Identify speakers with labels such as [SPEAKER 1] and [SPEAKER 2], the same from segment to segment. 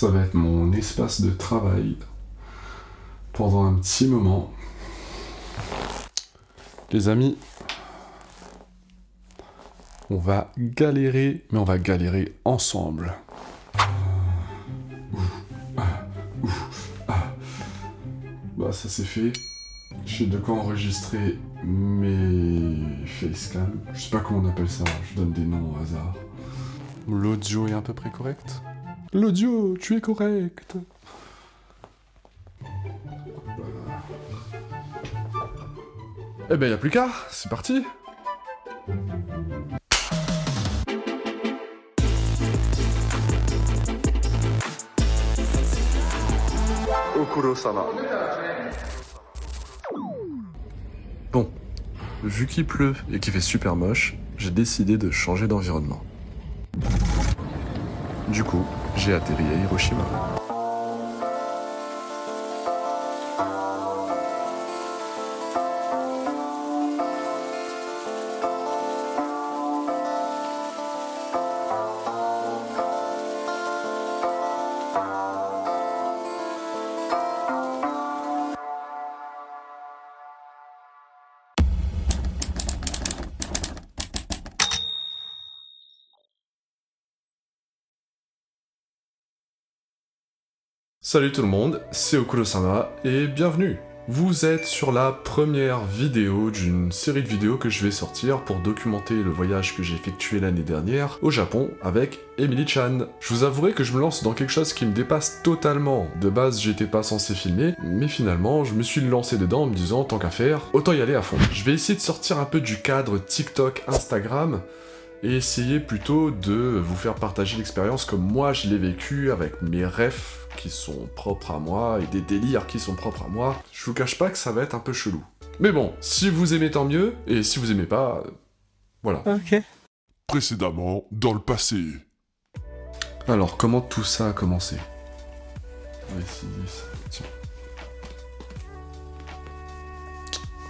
[SPEAKER 1] Ça va être mon espace de travail pendant un petit moment. Les amis, on va galérer, mais on va galérer ensemble. Bah ça c'est fait. J'ai de quoi enregistrer mes facecam. Je sais pas comment on appelle ça, je donne des noms au hasard. L'audio est à peu près correct. L'audio, tu es correct. Eh ben y'a plus qu'à, c'est parti. Okuro-sama. Bon, vu qu'il pleut et qu'il fait super moche, j'ai décidé de changer d'environnement. Du coup, j'ai atterri à Hiroshima. Salut tout le monde, c'est Okuro-sama et bienvenue. Vous êtes sur la première vidéo d'une série de vidéos que je vais sortir pour documenter le voyage que j'ai effectué l'année dernière au Japon avec Emily-chan. Je vous avouerai que je me lance dans quelque chose qui me dépasse totalement. De base, j'étais pas censé filmer, mais finalement, je me suis lancé dedans en me disant tant qu'à faire, autant y aller à fond. Je vais essayer de sortir un peu du cadre TikTok, Instagram, et essayer plutôt de vous faire partager l'expérience comme moi je l'ai vécu avec mes rêves qui sont propres à moi et des délires qui sont propres à moi. Je vous cache pas que ça va être un peu chelou. Mais bon, si vous aimez tant mieux, et si vous aimez pas, voilà.
[SPEAKER 2] Ok.
[SPEAKER 3] Précédemment, dans le passé.
[SPEAKER 1] Alors, comment tout ça a commencé? Ouais, si, tiens.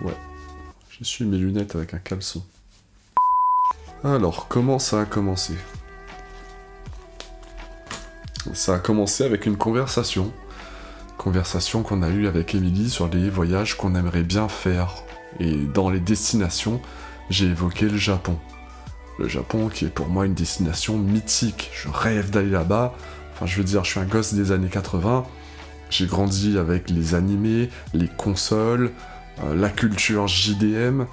[SPEAKER 1] Ouais, je suis mes lunettes avec un caleçon. Alors, comment ça a commencé? Ça a commencé avec une conversation. Conversation qu'on a eue avec Emily sur les voyages qu'on aimerait bien faire. Et dans les destinations, j'ai évoqué le Japon. Le Japon qui est pour moi une destination mythique. Je rêve d'aller là-bas. Enfin, je veux dire, je suis un gosse des années 80. J'ai grandi avec les animés, les consoles, la culture JDM.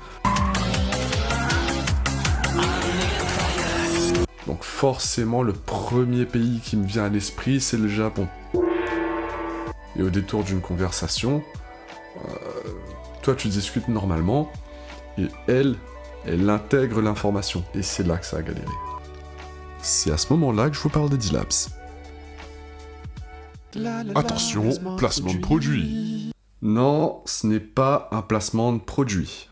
[SPEAKER 1] Donc forcément, le premier pays qui me vient à l'esprit, c'est le Japon. Et au détour d'une conversation, toi tu discutes normalement, et elle intègre l'information. Et c'est là que ça a galéré. C'est à ce moment-là que je vous parle des D-Labs.
[SPEAKER 3] Attention, placement de produit.
[SPEAKER 1] Non, ce n'est pas un placement de produit.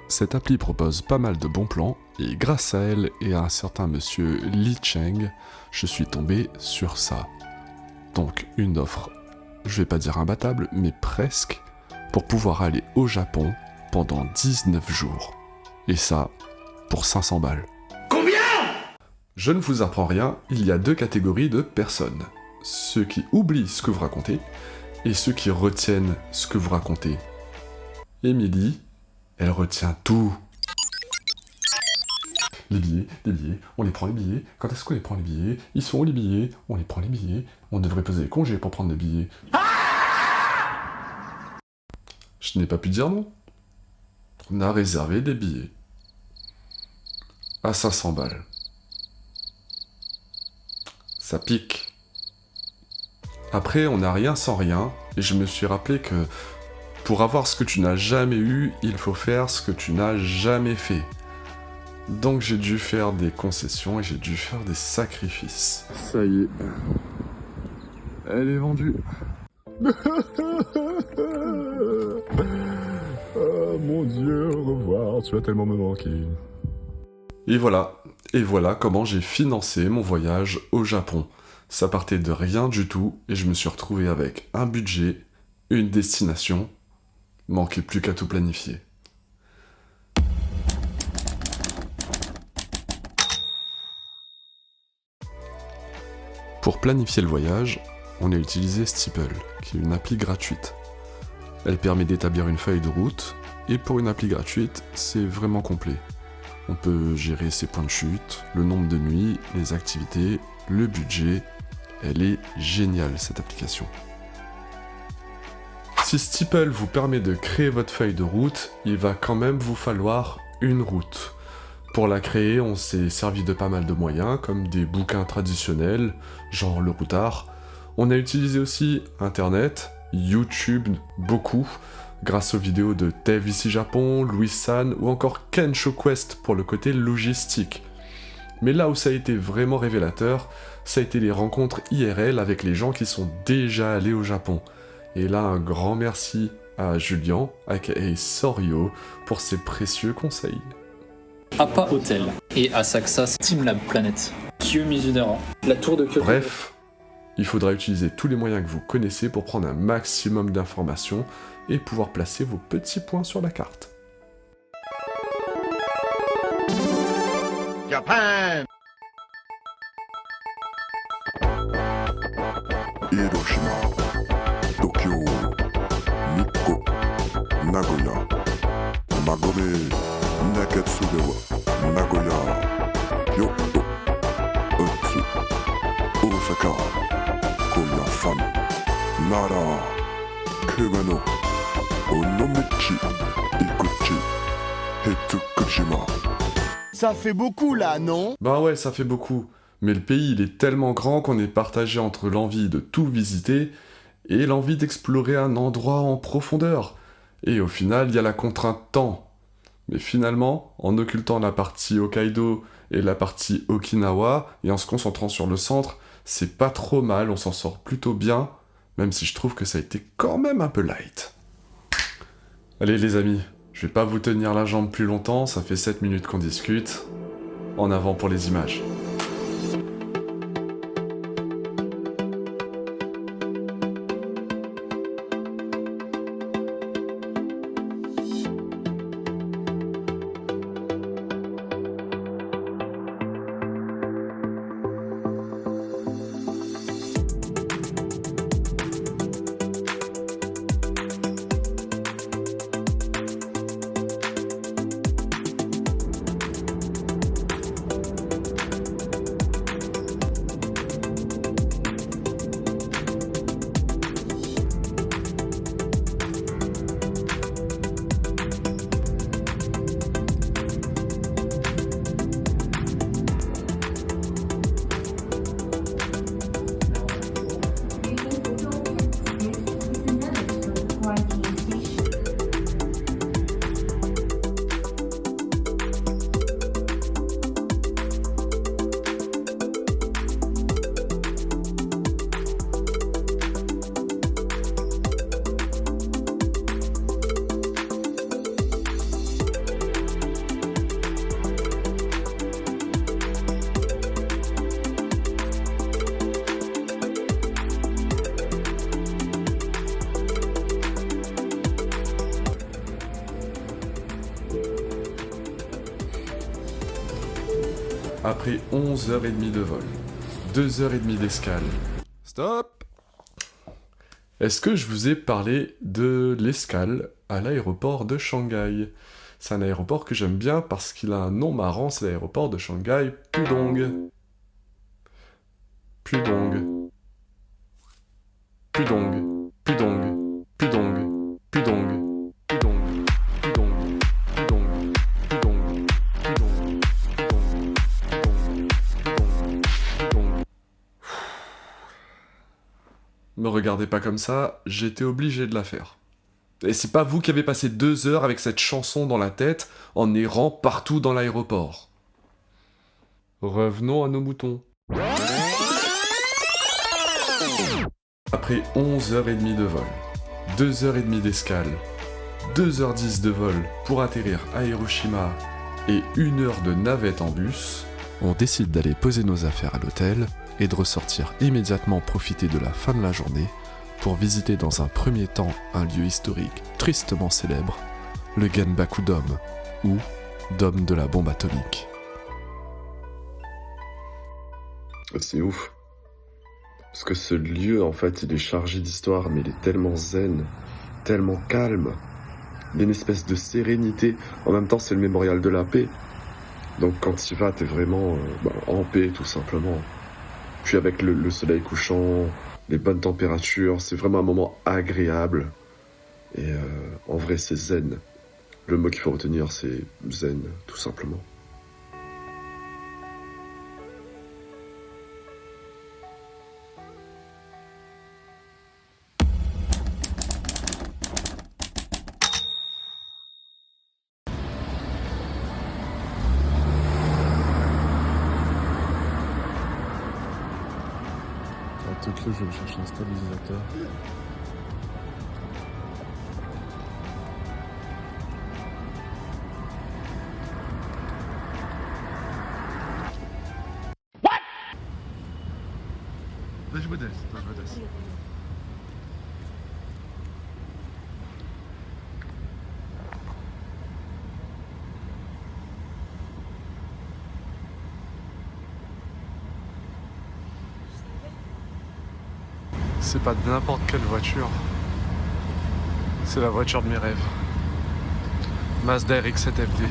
[SPEAKER 1] Cette appli propose pas mal de bons plans, et grâce à elle et à un certain monsieur Li Cheng, je suis tombé sur ça. Donc une offre, je vais pas dire imbattable, mais presque, pour pouvoir aller au Japon pendant 19 jours. Et ça, pour 500 balles. Combien? Je ne vous apprends rien, il y a deux catégories de personnes. Ceux qui oublient ce que vous racontez, et ceux qui retiennent ce que vous racontez. Émilie, elle retient tout. Les billets, on les prend les billets. Quand est-ce qu'on les prend les billets? Ils sont où les billets? On les prend les billets. On devrait poser des congés pour prendre des billets. Je n'ai pas pu dire non. On a réservé des billets. À 500 balles. Ça pique. Après, on n'a rien sans rien. Et je me suis rappelé que pour avoir ce que tu n'as jamais eu, il faut faire ce que tu n'as jamais fait. Donc j'ai dû faire des concessions et j'ai dû faire des sacrifices. Ça y est. Elle est vendue. Oh mon Dieu, au revoir, tu vas tellement me manquer. Et voilà comment j'ai financé mon voyage au Japon. Ça partait de rien du tout et je me suis retrouvé avec un budget, une destination, manquait plus qu'à tout planifier. Pour planifier le voyage, on a utilisé Steeple, qui est une appli gratuite. Elle permet d'établir une feuille de route, et pour une appli gratuite, c'est vraiment complet. On peut gérer ses points de chute, le nombre de nuits, les activités, le budget. Elle est géniale cette application. Si Steeple vous permet de créer votre feuille de route, il va quand même vous falloir une route. Pour la créer, on s'est servi de pas mal de moyens, comme des bouquins traditionnels, genre le routard. On a utilisé aussi Internet, YouTube, beaucoup, grâce aux vidéos de Dev ici Japon, Louis San ou encore Kensho Quest pour le côté logistique. Mais là où ça a été vraiment révélateur, ça a été les rencontres IRL avec les gens qui sont déjà allés au Japon. Et là, un grand merci à Julien, aka Sorio, pour ses précieux conseils.
[SPEAKER 2] Appa Hotel et Asakusa Steamlab Planet, Kiyo Mizunara, la tour de Kyoto.
[SPEAKER 1] Bref, il faudra utiliser tous les moyens que vous connaissez pour prendre un maximum d'informations et pouvoir placer vos petits points sur la carte.
[SPEAKER 4] Japan!
[SPEAKER 3] Hiroshima, Tokyo, Nikko, Nagoya, Magome, Nakatsu dewa, Nagoya, Kyoto, Otsu, Osaka, Koyasan, Nara, Kugano, Onomichi, Ikuchi, Hetsukujima.
[SPEAKER 4] Ça fait beaucoup là, non?
[SPEAKER 1] Bah ouais, ça fait beaucoup. Mais le pays, il est tellement grand qu'on est partagé entre l'envie de tout visiter et l'envie d'explorer un endroit en profondeur. Et au final, il y a la contrainte temps. Mais finalement, en occultant la partie Hokkaido et la partie Okinawa, et en se concentrant sur le centre, c'est pas trop mal, on s'en sort plutôt bien, même si je trouve que ça a été quand même un peu light. Allez les amis, je vais pas vous tenir la jambe plus longtemps, ça fait 7 minutes qu'on discute. En avant pour les images. Après 11h30 de vol, 2h30 d'escale. Stop! Est-ce que je vous ai parlé de l'escale à l'aéroport de Shanghai? C'est un aéroport que j'aime bien parce qu'il a un nom marrant, c'est l'aéroport de Shanghai Pudong. Pudong. Pudong. Pudong. Pudong. Pudong. Me regardez pas comme ça, j'étais obligé de la faire. Et c'est pas vous qui avez passé 2 heures avec cette chanson dans la tête en errant partout dans l'aéroport. Revenons à nos moutons. Après 11h30 de vol, 2h30 d'escale, 2h10 de vol pour atterrir à Hiroshima et 1 heure de navette en bus, on décide d'aller poser nos affaires à l'hôtel et de ressortir immédiatement profiter de la fin de la journée pour visiter dans un premier temps un lieu historique tristement célèbre, le Genbaku Dome, ou Dôme de la bombe atomique. C'est ouf. Parce que ce lieu, en fait, il est chargé d'histoire, mais il est tellement zen, tellement calme. Il y a une espèce de sérénité. En même temps, c'est le mémorial de la paix. Donc quand tu y vas, t'es vraiment en paix, tout simplement. Puis avec le soleil couchant, les bonnes températures, c'est vraiment un moment agréable. Et en vrai, c'est zen. Le mot qu'il faut retenir, c'est zen, tout simplement. À Tokyo, je vais me chercher un stabilisateur. C'est pas n'importe quelle voiture. C'est la voiture de mes rêves. Mazda RX-7 FD.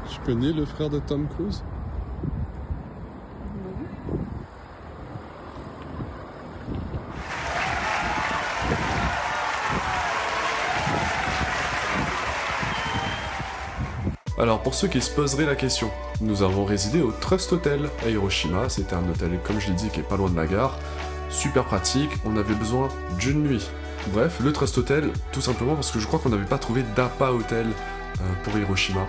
[SPEAKER 1] Tu connais le frère de Tom Cruise? Alors pour ceux qui se poseraient la question, nous avons résidé au Trust Hotel à Hiroshima, c'était un hôtel comme je l'ai dit qui est pas loin de la gare, super pratique, on avait besoin d'une nuit. Bref, le Trust Hotel, tout simplement parce que je crois qu'on n'avait pas trouvé d'APA Hotel pour Hiroshima.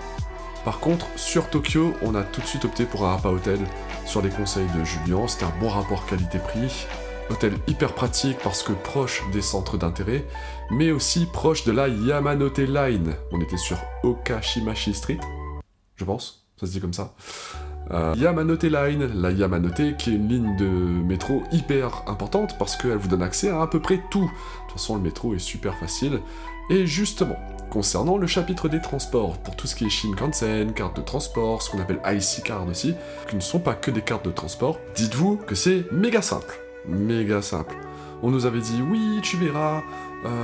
[SPEAKER 1] Par contre, sur Tokyo, on a tout de suite opté pour un APA Hotel sur les conseils de Julien, c'était un bon rapport qualité-prix. Hôtel hyper pratique parce que proche des centres d'intérêt, mais aussi proche de la Yamanote Line. On était sur Okashimachi Street, je pense, ça se dit comme ça. Yamanote Line, la Yamanote qui est une ligne de métro hyper importante parce qu'elle vous donne accès à peu près tout. De toute façon, le métro est super facile. Et justement, concernant le chapitre des transports, pour tout ce qui est Shinkansen, carte de transport, ce qu'on appelle IC Card aussi, qui ne sont pas que des cartes de transport, dites-vous que c'est méga simple. Méga simple. On nous avait dit, oui, tu verras,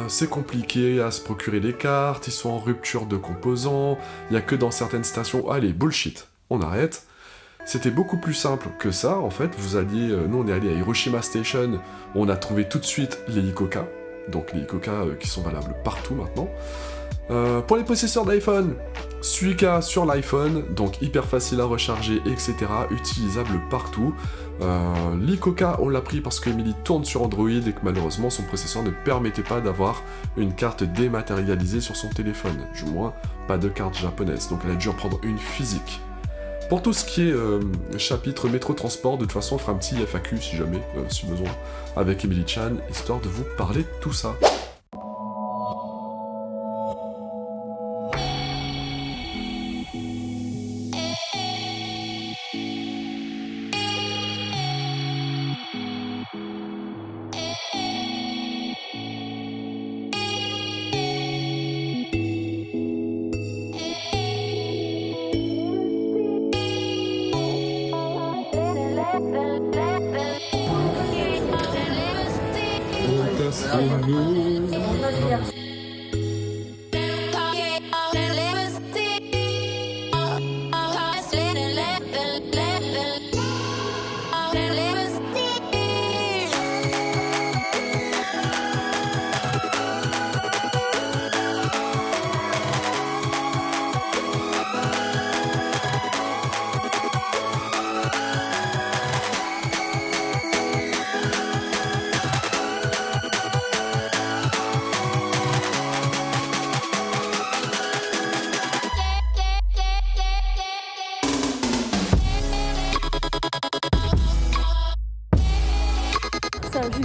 [SPEAKER 1] c'est compliqué à se procurer les cartes, ils sont en rupture de composants, il n'y a que dans certaines stations... Allez, bullshit, on arrête. C'était beaucoup plus simple que ça, en fait, vous alliez... nous, on est allé à Hiroshima Station, on a trouvé tout de suite les Ikoka, donc les Ikoka qui sont valables partout maintenant. Pour les possesseurs d'iPhone, Suica sur l'iPhone, donc hyper facile à recharger, etc. Utilisable partout. L'Icoca, on l'a pris parce qu'Emily tourne sur Android et que malheureusement son processeur ne permettait pas d'avoir une carte dématérialisée sur son téléphone. Du moins, pas de carte japonaise, donc elle a dû en prendre une physique. Pour tout ce qui est chapitre métro-transport, de toute façon on fera un petit FAQ si jamais, si besoin, avec Emily Chan, histoire de vous parler de tout ça.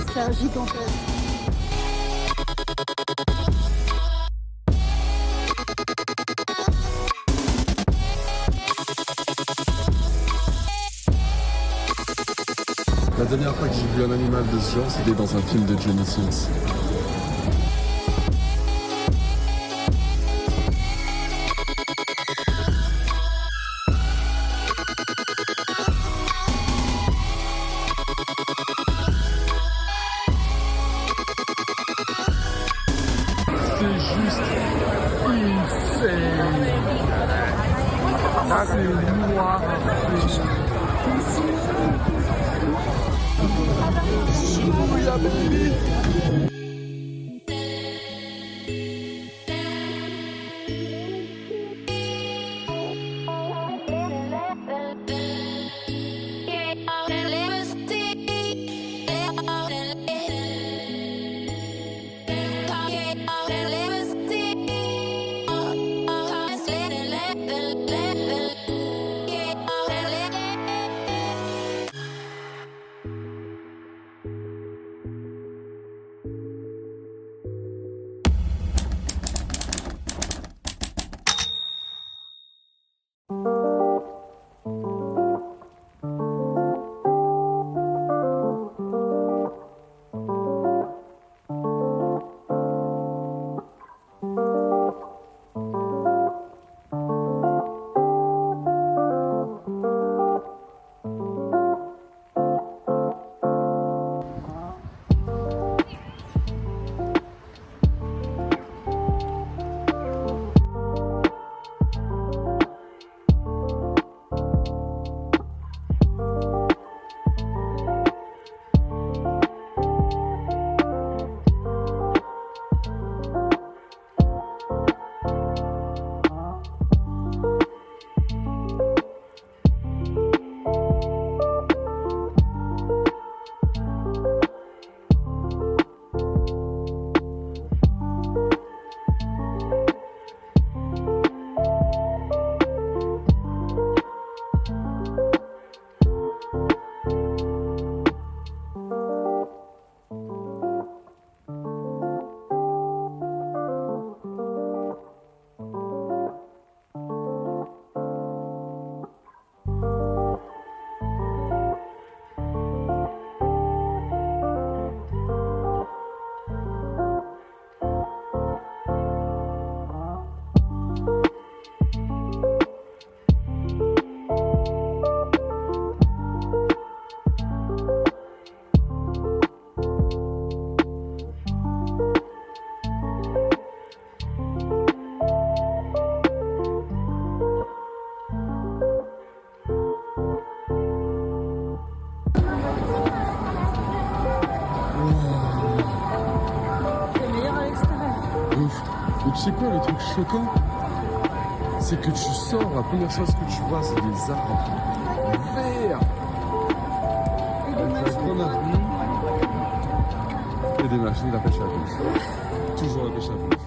[SPEAKER 5] C'est un gigantesque.
[SPEAKER 1] La dernière fois que j'ai vu un animal de ce genre, c'était dans un film de Johnny Sins. C'est juste insane. C'est noir. Chouïa baby.
[SPEAKER 5] C'est meilleur à l'extérieur.
[SPEAKER 1] Ouf. Et tu sais quoi, le truc choquant, c'est que tu sors, la première chose que tu vois, c'est des arbres verts. Avec un avenue et des machines à pêche à la pêche. Toujours la pêche à la pêche.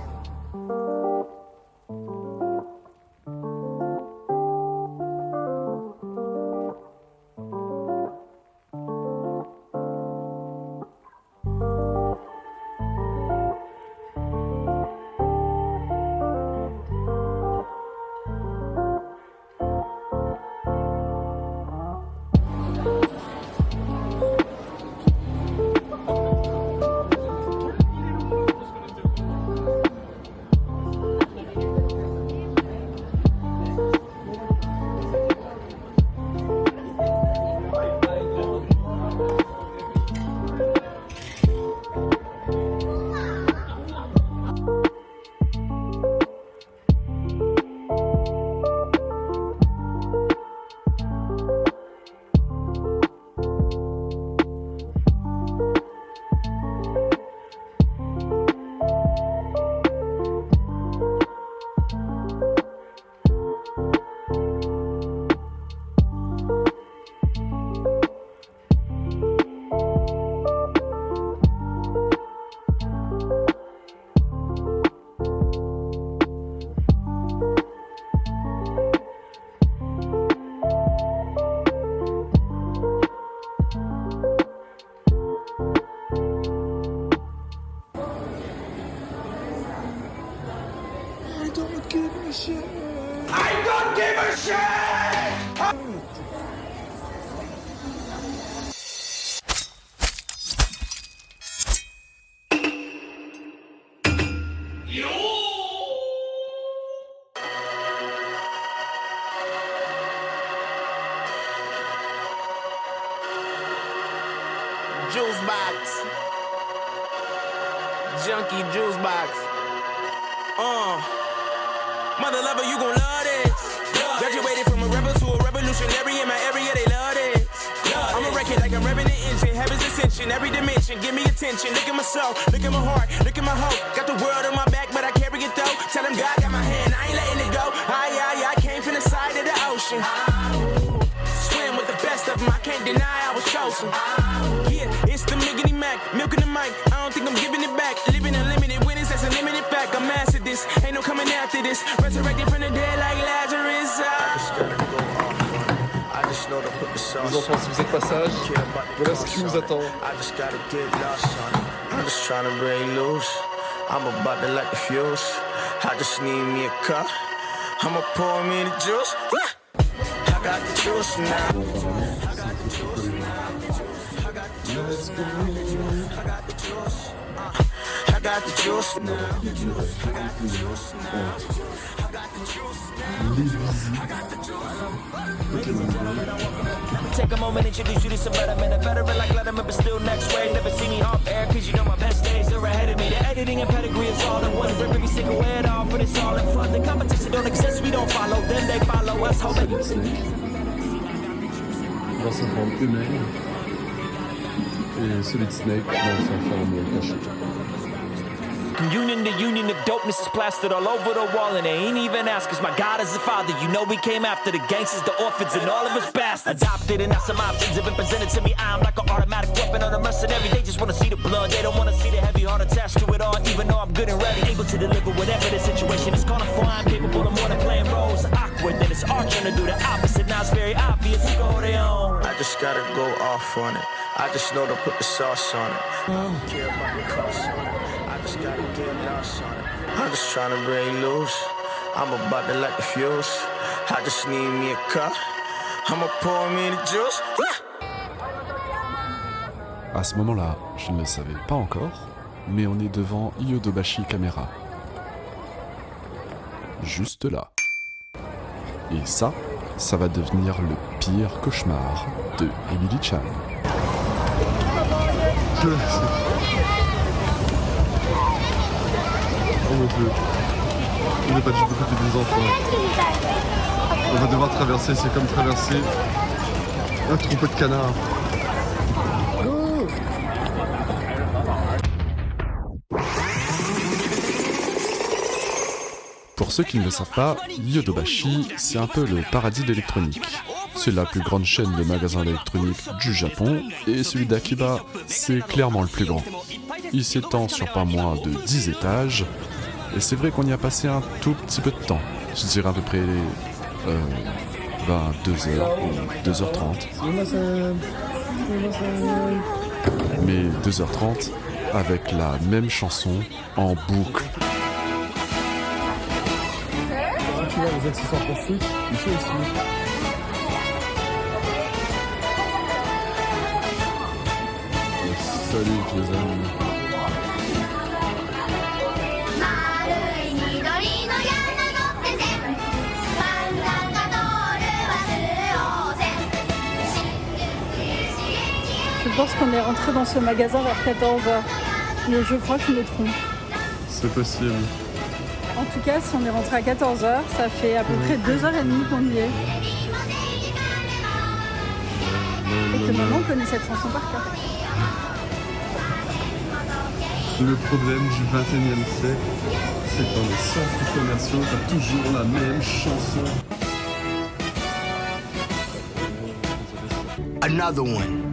[SPEAKER 6] Juice box. Junkie juice box. Mother lover, you gon' love this. Graduated from a rebel to a revolutionary in my area, they love this. I'ma wreck it like I'm revving the engine. Heaven's ascension, every dimension. Give me attention. Look at my soul, look at my heart, look at my hope. Got the world on my back, but I carry it though. Tell him God got my hand, I ain't letting it go. I came from the side of the ocean. Swim with the best of them, I can't deny I was chosen. Yeah, it's the Miggity Mac, milking the mic. I don't think I'm giving it back. Living unlimited winnings, that's a limited fact. I'm mastered this, ain't no coming after this. Resurrected from the dead like Lazarus.
[SPEAKER 1] Les enfants, si vous êtes pas sages, voilà ce qui vous attend.
[SPEAKER 6] I'm just trying to break loose. I'm about to light the fuse. I just need me a cup. I'ma pour me the juice. I got the juice now. I got the juice now. I got the juice now. I got the juice. I got the juice now. I got the juice now. I got the juice now. I got the juice. Take a moment, introduce you to some better men. A veteran like Letterman, but still next wave. Never see me off air, cause you know my best days are ahead of me. The editing and pedigree is all in one. Rip every single way at all, but it's all in fun. The competition don't exist, we don't follow them, they follow us. Hold it.
[SPEAKER 1] Dans sa forme humaine et Solid Snake dans sa forme cachée.
[SPEAKER 6] Communion, the union of dopeness is plastered all over the wall, and they ain't even ask us. My God is the Father, you know we came after the gangsters, the orphans, and all of us bastards. Adopted, and now some options have been presented to me. I'm like an automatic weapon on a mercenary. They just wanna see the blood, they don't wanna see the heavy heart attached to it all. Even though I'm good and ready, able to deliver whatever the situation is calling for. I'm capable of more than playing roles. Awkward, then it's art trying to do the opposite. Now it's very obvious who go their own. I just gotta go off on it. I just know to put the sauce on it. I don't care about the cost on it. I just gotta get lost on it. I'm just trying to break loose. I'm about to light the fuse. I just need me a cup. I'ma pour me the juice.
[SPEAKER 1] À ce moment-là, je ne le savais pas encore, mais on est devant Yodobashi Camera. Juste là. Et ça va devenir le pire cauchemar de Emily Chan.
[SPEAKER 7] Oh mon Dieu. On n'est pas du tout côté des enfants. On va devoir traverser, c'est comme traverser un troupeau de canards.
[SPEAKER 1] Pour ceux qui ne le savent pas, Yodobashi, c'est un peu le paradis de l'électronique. C'est la plus grande chaîne de magasins d'électronique du Japon, et celui d'Akiba, c'est clairement le plus grand. Il s'étend sur pas moins de 10 étages, et c'est vrai qu'on y a passé un tout petit peu de temps. Je dirais à peu près 2 heures ou 2h30. Mais 2h30 avec la même chanson en boucle.
[SPEAKER 7] Tu vois les accessoires pour foot, ici aussi. Salut les amis.
[SPEAKER 5] Je pense qu'on est rentré dans ce magasin vers 14h. Mais je crois que je me trompe.
[SPEAKER 7] C'est possible.
[SPEAKER 5] En tout cas, si on est rentré à 14h, ça fait à peu près 2h30 qu'on y est. Et que maintenant on connaît cette chanson par cœur.
[SPEAKER 7] Le problème du 21e siècle, c'est que dans les centres commerciaux, t'as toujours la même chanson.
[SPEAKER 4] Another one.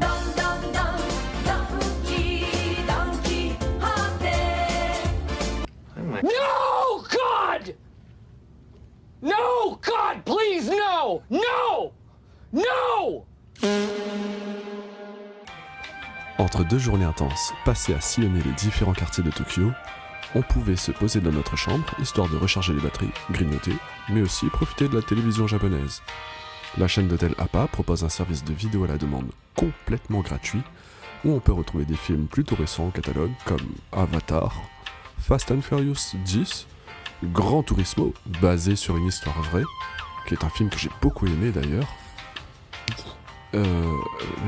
[SPEAKER 8] No, God! No, God, please, no! No! No!
[SPEAKER 1] Entre 2 journées intenses, passées à sillonner les différents quartiers de Tokyo, on pouvait se poser dans notre chambre, histoire de recharger les batteries, grignoter, mais aussi profiter de la télévision japonaise. La chaîne d'hôtel APA propose un service de vidéo à la demande complètement gratuit, où on peut retrouver des films plutôt récents au catalogue, comme Avatar, Fast and Furious 10, Gran Turismo, basé sur une histoire vraie, qui est un film que j'ai beaucoup aimé d'ailleurs.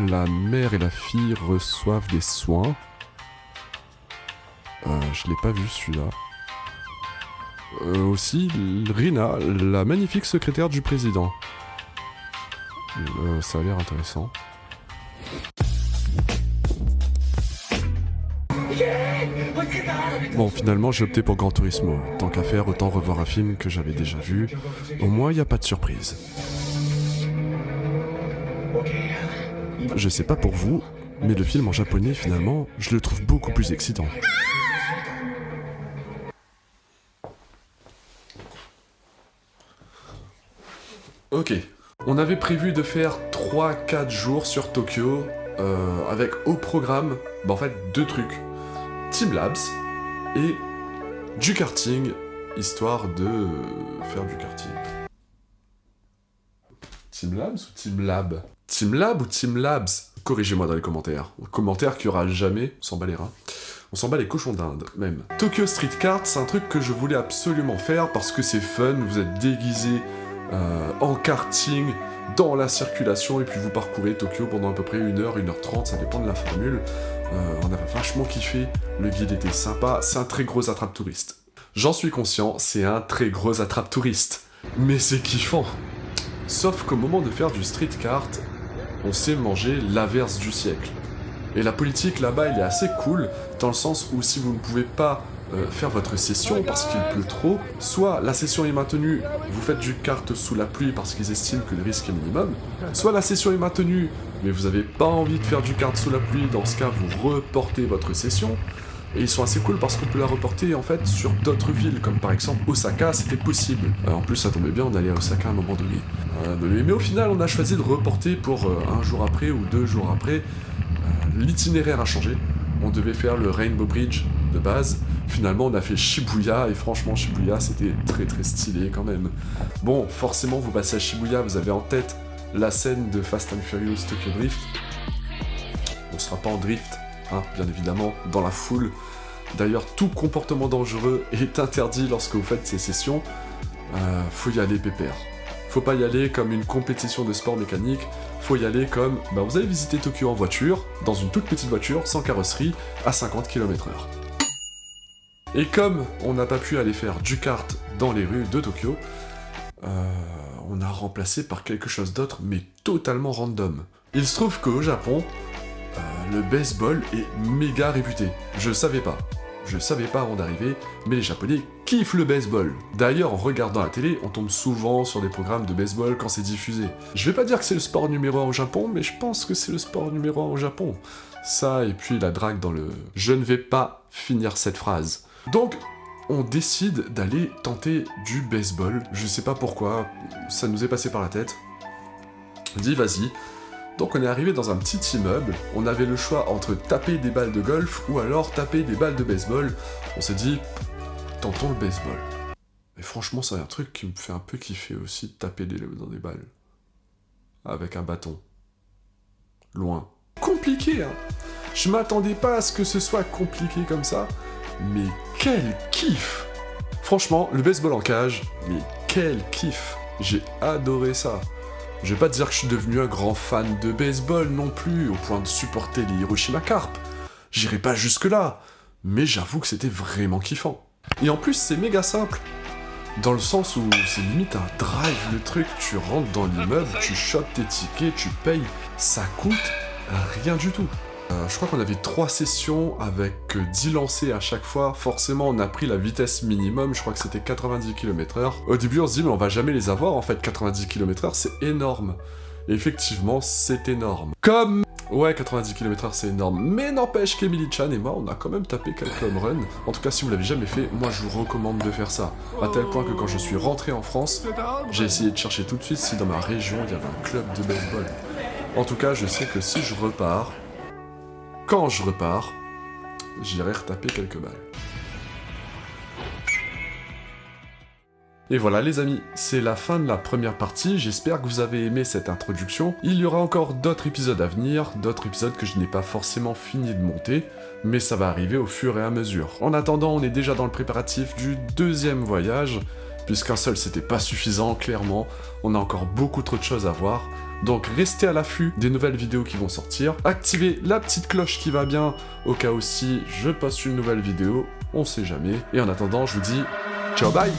[SPEAKER 1] La mère et la fille reçoivent des soins. Je l'ai pas vu celui-là. Aussi, Rina, la magnifique secrétaire du président. Ça a l'air intéressant. Bon, finalement, j'ai opté pour Gran Turismo. Tant qu'à faire, autant revoir un film que j'avais déjà vu. Au moins, il n'y a pas de surprise. Je sais pas pour vous, mais le film en japonais, finalement, je le trouve beaucoup plus excitant. Ok, on avait prévu de faire 3-4 jours sur Tokyo, avec au programme, en fait, 2 trucs. Team Labs et du karting, histoire de faire du karting. Team Labs ou Team Lab? Team Lab ou Team Labs? Corrigez-moi dans les commentaires. Commentaires qu'il n'y aura jamais, on s'en bat les reins. On s'en bat les cochons d'Inde, même. Tokyo Street Kart, c'est un truc que je voulais absolument faire parce que c'est fun, vous êtes déguisés en karting, dans la circulation, et puis vous parcourez Tokyo pendant à peu près 1h, 1h30, ça dépend de la formule. On avait vachement kiffé, le guide était sympa, c'est un très gros attrape-touriste. J'en suis conscient, c'est un très gros attrape-touriste. Mais c'est kiffant. Sauf qu'au moment de faire du street kart, on s'est mangé l'averse du siècle. Et la politique là-bas, elle est assez cool, dans le sens où si vous ne pouvez pas faire votre session parce qu'il pleut trop, soit la session est maintenue, vous faites du kart sous la pluie parce qu'ils estiment que le risque est minimum, soit la session est maintenue, mais vous n'avez pas envie de faire du kart sous la pluie, dans ce cas vous reportez votre session, et ils sont assez cool parce qu'on peut la reporter en fait sur d'autres villes, comme par exemple Osaka, c'était possible. En plus ça tombait bien, on allait à Osaka à un moment donné. Mais au final on a choisi de reporter pour un jour après ou 2 jours après. L'itinéraire a changé, on devait faire le Rainbow Bridge de base, finalement on a fait Shibuya, et franchement Shibuya c'était très très stylé quand même. Bon, forcément vous passez à Shibuya, vous avez en tête la scène de Fast and Furious Tokyo Drift. On sera pas en drift, hein, bien évidemment, dans la foule. D'ailleurs tout comportement dangereux est interdit lorsque vous faites ces sessions. Faut y aller pépère. Faut pas y aller comme une compétition de sport mécanique, faut y aller comme, vous allez visiter Tokyo en voiture, dans une toute petite voiture, sans carrosserie, à 50 km/h. Et comme on n'a pas pu aller faire du kart dans les rues de Tokyo, on a remplacé par quelque chose d'autre, mais totalement random. Il se trouve qu'au Japon, le baseball est méga réputé. Je savais pas. je le savais pas avant d'arriver, mais les Japonais kiffent le baseball. D'ailleurs, en regardant la télé, on tombe souvent sur des programmes de baseball quand c'est diffusé. Je vais pas dire que c'est le sport numéro 1 au Japon, mais je pense que c'est le sport numéro 1 au Japon. Ça, et puis la drague dans le... Je ne vais pas finir cette phrase. Donc, on décide d'aller tenter du baseball. Je sais pas pourquoi, ça nous est passé par la tête. On dit, vas-y. Donc on est arrivé dans un petit immeuble, on avait le choix entre taper des balles de golf ou alors taper des balles de baseball. On s'est dit, tentons le baseball. Et franchement, c'est un truc qui me fait un peu kiffer aussi, de taper dans des balles. Avec un bâton. Loin. Compliqué, hein. Je m'attendais pas à ce que ce soit compliqué comme ça, mais quel kiff! Franchement, le baseball en cage, mais quel kiff! J'ai adoré ça. Je vais pas te dire que je suis devenu un grand fan de baseball non plus, au point de supporter les Hiroshima Carp. J'irai pas jusque-là, mais j'avoue que c'était vraiment kiffant. Et en plus, c'est méga simple. Dans le sens où c'est limite un drive, le truc, tu rentres dans l'immeuble, tu chopes tes tickets, tu payes, ça coûte rien du tout. Je crois qu'on avait 3 sessions avec 10 lancers à chaque fois. Forcément, on a pris la vitesse minimum, je crois que c'était 90 km/h. Au début, on se dit, mais on va jamais les avoir, en fait, 90 km/h, c'est énorme. Et effectivement, c'est énorme. Comme... Ouais, 90 km/h, c'est énorme. Mais n'empêche qu'Emily-chan et moi, on a quand même tapé quelques home runs. En tout cas, si vous l'avez jamais fait, moi, je vous recommande de faire ça. À tel point que quand je suis rentré en France, j'ai essayé de chercher tout de suite si dans ma région, il y avait un club de baseball. En tout cas, je sais que si je repars... Quand je repars, j'irai retaper quelques balles. Et voilà les amis, c'est la fin de la première partie, j'espère que vous avez aimé cette introduction. Il y aura encore d'autres épisodes à venir, d'autres épisodes que je n'ai pas forcément fini de monter, mais ça va arriver au fur et à mesure. En attendant, on est déjà dans le préparatif du 2e voyage, puisqu'un seul c'était pas suffisant, clairement, on a encore beaucoup trop de choses à voir. Donc restez à l'affût des nouvelles vidéos qui vont sortir, activez la petite cloche qui va bien, au cas où si je poste une nouvelle vidéo, on sait jamais. Et en attendant, je vous dis ciao bye!